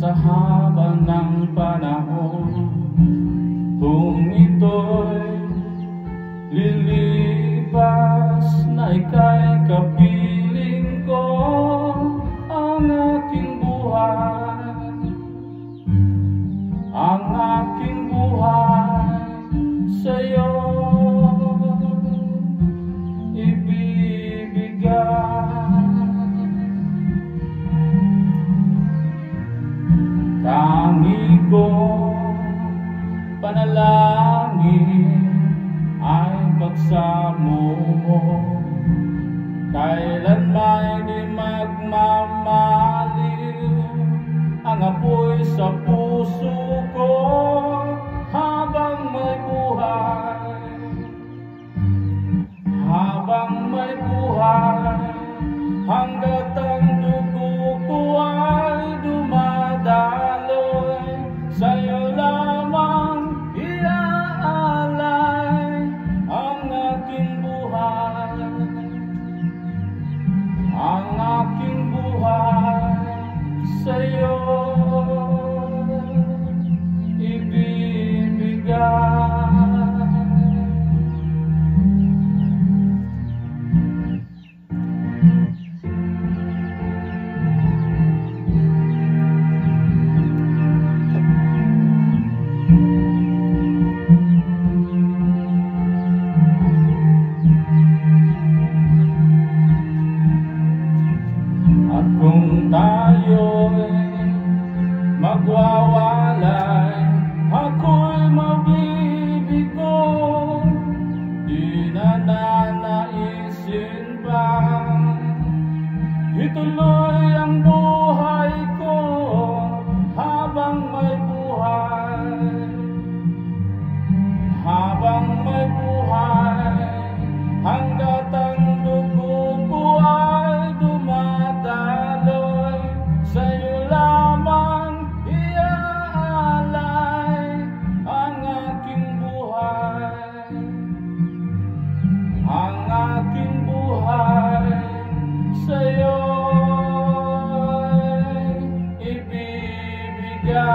sa haba ng panahon. Kung ito'y lilipas na ika'y kapiling ko, ang aking buhay, ang aking buhay sa'yo tangi kong panalangin ay pagsamo mo, kailanman di magmamaliw ang apoy sa puso ko habang may buhay, habang may buhay, hanggat ang dugo ko ay dumadaloy, sa'yo lamang iaalay ang aking buhay, ang aking buhay sa'yo ibibigay. At kung tayo'y magwawalay, ako'y mabibigo, di na nanaisin pa ituloy ang buhay ko habang may buhay, habang may buhay, hanggat ang dugo ko ay dumadaloy, sa'yo lamang iaalay ang aking buhay, ang aking buhay sa'yo ibibigay.